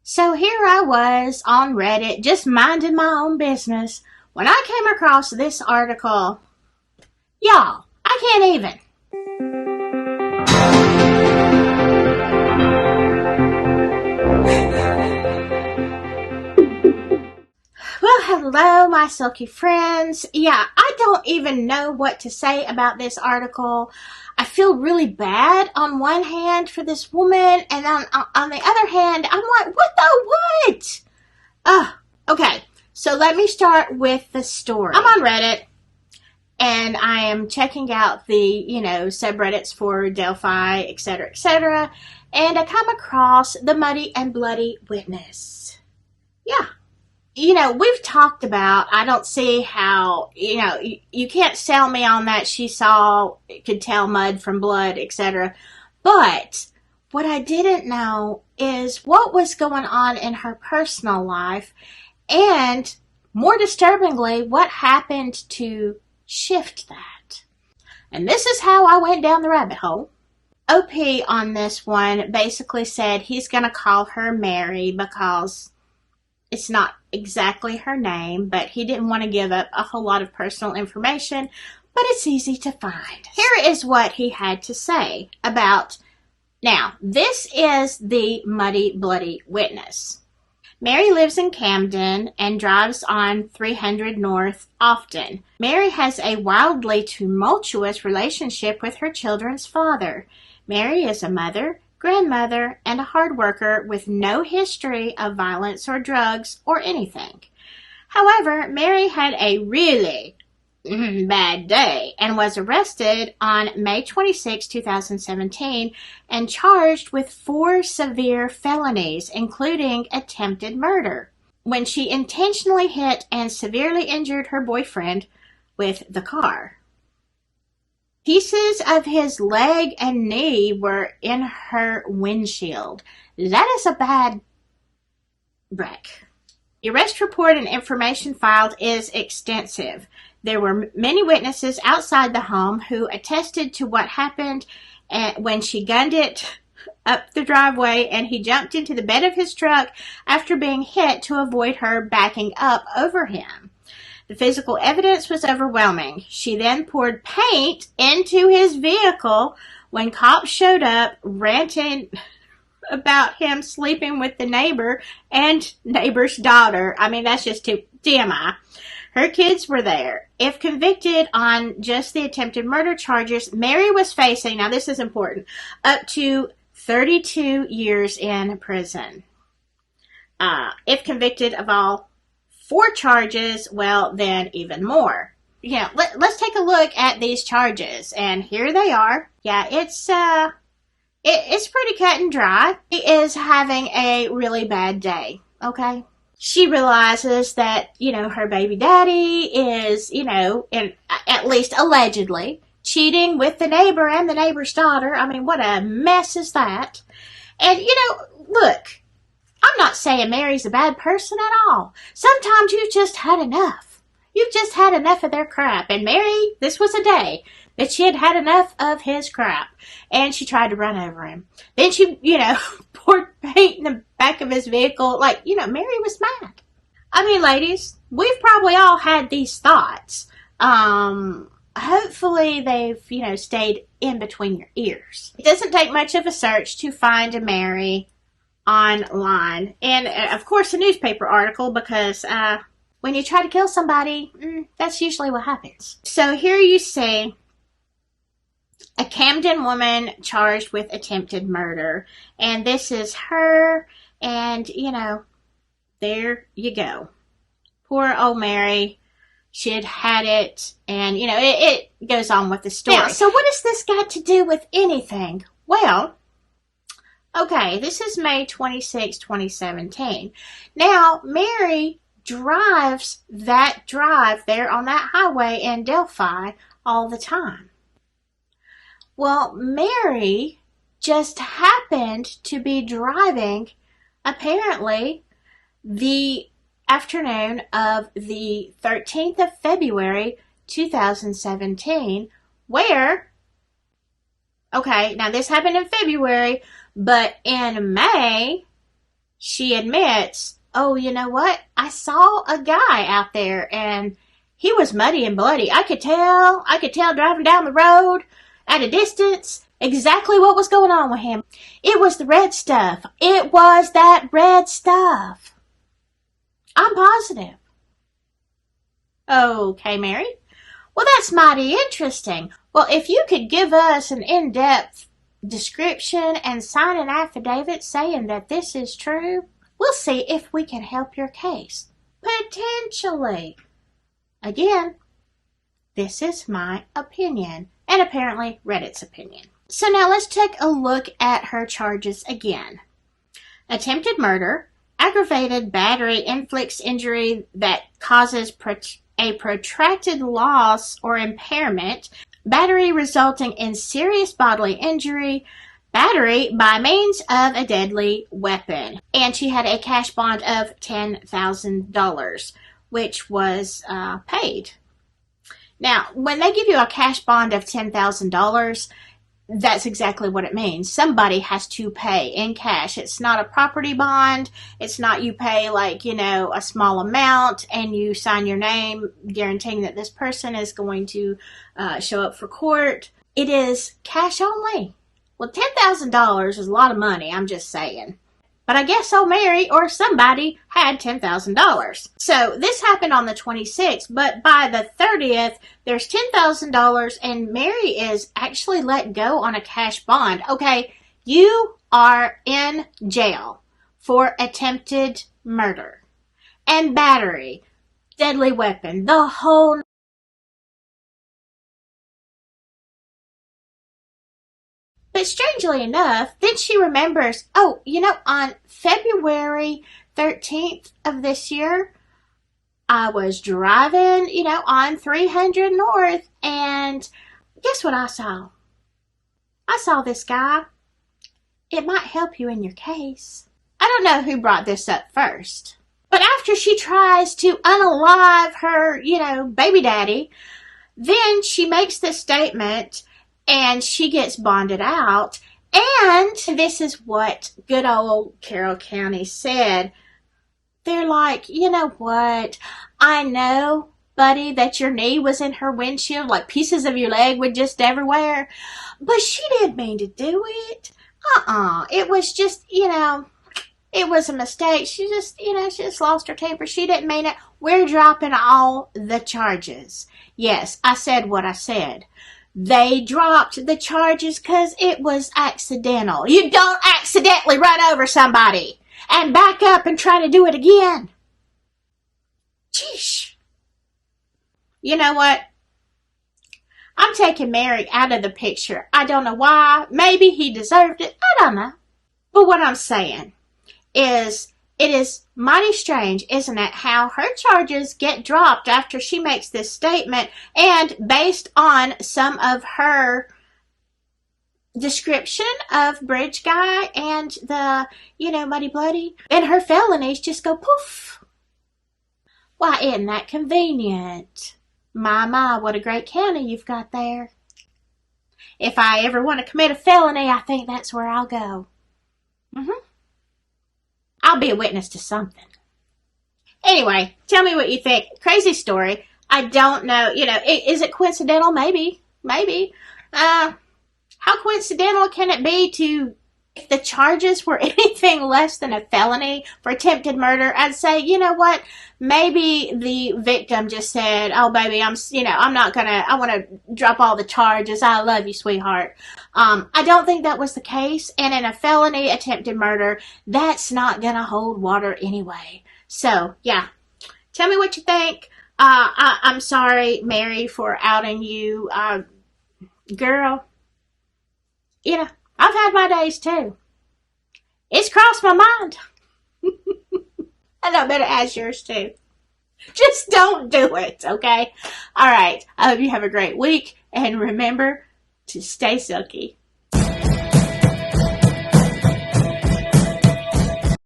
So here I was on Reddit, just minding my own business, when I came across this article. Y'all, I can't even. Well, hello, my silky friends. Yeah, I don't even know what to say about this article. I feel really bad on one hand for this woman, and on the other hand, I'm like, what the what? Okay, so let me start with the story. I'm on Reddit, and I am checking out the, subreddits for Delphi, etc., and I come across the Muddy and Bloody Witness. Yeah. We've talked about, I don't see how, you can't sell me on that she could tell mud from blood, etc. But what I didn't know is what was going on in her personal life, and more disturbingly, what happened to shift that. And this is how I went down the rabbit hole. OP on this one basically said he's going to call her Mary because it's not exactly her name, but he didn't want to give up a whole lot of personal information, but it's easy to find. Here is what he had to say about, now, this is the Muddy Bloody Witness. Mary lives in Camden and drives on 300 North often. Mary has a wildly tumultuous relationship with her children's father. Mary is a mother, grandmother, and a hard worker with no history of violence or drugs or anything. However, Mary had a really bad day and was arrested on May 26, 2017 and charged with 4 severe felonies, including attempted murder, when she intentionally hit and severely injured her boyfriend with the car. Pieces of his leg and knee were in her windshield. That is a bad wreck. The arrest report and information filed is extensive. There were many witnesses outside the home who attested to what happened when she gunned it up the driveway and he jumped into the bed of his truck after being hit to avoid her backing up over him. The physical evidence was overwhelming. She then poured paint into his vehicle when cops showed up, ranting about him sleeping with the neighbor and neighbor's daughter. I mean, that's just too TMI. Her kids were there. If convicted on just the attempted murder charges, Mary was facing, now this is important, up to 32 years in prison. If convicted of all 4 charges, well, then even more. Let's take a look at these charges, and here they are. Yeah, it's pretty cut and dry. She is having a really bad day, okay? She realizes that, her baby daddy is, at least allegedly, cheating with the neighbor and the neighbor's daughter. I mean, what a mess is that? And, look, I'm not saying Mary's a bad person at all. Sometimes you've just had enough. You've just had enough of their crap. And Mary, this was a day that she had had enough of his crap. And she tried to run over him. Then she, poured paint in the back of his vehicle. Mary was mad. I mean, ladies, we've probably all had these thoughts. Hopefully they've, stayed in between your ears. It doesn't take much of a search to find a Mary online, and of course a newspaper article, because when you try to kill somebody, that's usually what happens. So here you see a Camden woman charged with attempted murder, and this is her, and there you go. Poor old Mary. She had it, and it goes on with the story. Now, so what has this got to do with anything? Well, okay, this is May 26, 2017. Now, Mary drives that drive there on that highway in Delphi all the time. Well, Mary just happened to be driving, apparently, the afternoon of the 13th of February, 2017, where, okay, now this happened in February, but in May, she admits, oh, you know what? I saw a guy out there and he was muddy and bloody. I could tell driving down the road at a distance exactly what was going on with him. It was the red stuff. It was that red stuff. I'm positive. Okay, Mary. Well, that's mighty interesting. Well, if you could give us an in-depth description and sign an affidavit saying that this is true, we'll see if we can help your case. Potentially. Again, this is my opinion, and apparently Reddit's opinion. So now let's take a look at her charges again. Attempted murder, aggravated battery inflicts injury that causes a protracted loss or impairment, battery resulting in serious bodily injury, battery by means of a deadly weapon. And she had a cash bond of $10,000, which was paid. Now, when they give you a cash bond of $10,000, that's exactly what it means. Somebody has to pay in cash. It's not a property bond. It's not you pay a small amount and you sign your name guaranteeing that this person is going to show up for court. It is cash only. Well, $10,000 is a lot of money, I'm just saying. But I guess old Mary or somebody had $10,000. So this happened on the 26th, but by the 30th, there's $10,000 and Mary is actually let go on a cash bond. Okay, you are in jail for attempted murder and battery, deadly weapon, the whole. But strangely enough, then she remembers, on February 13th of this year, I was driving, on 300 North, and guess what I saw? I saw this guy. It might help you in your case. I don't know who brought this up first. But after she tries to unalive her, baby daddy, then she makes this statement and she gets bonded out. And this is what good old Carroll County said. They're like, you know what? I know, buddy, that your knee was in her windshield, like pieces of your leg were just everywhere. But she didn't mean to do it. It was just, it was a mistake. She just lost her temper. She didn't mean it. We're dropping all the charges. Yes, I said what I said. They dropped the charges because it was accidental. You don't accidentally run over somebody and back up and try to do it again. Sheesh. You know what? I'm taking Mary out of the picture. I don't know why. Maybe he deserved it. I don't know. But what I'm saying is, it is mighty strange, isn't it, how her charges get dropped after she makes this statement, and based on some of her description of Bridge Guy and the, Muddy Bloody, and her felonies just go poof. Why, isn't that convenient? My, what a great county you've got there. If I ever want to commit a felony, I think that's where I'll go. I'll be a witness to something. Anyway, tell me what you think. Crazy story. I don't know. Is it coincidental? Maybe. How coincidental can it be to, if the charges were anything less than a felony for attempted murder, I'd say, you know what? Maybe the victim just said, oh, baby, I want to drop all the charges. I love you, sweetheart. I don't think that was the case. And in a felony attempted murder, that's not going to hold water anyway. So, yeah. Tell me what you think. I'm sorry, Mary, for outing you. Girl, I've had my days too. It's crossed my mind. And I bet it has yours too. Just don't do it, okay? All right. I hope you have a great week. And remember to stay silky.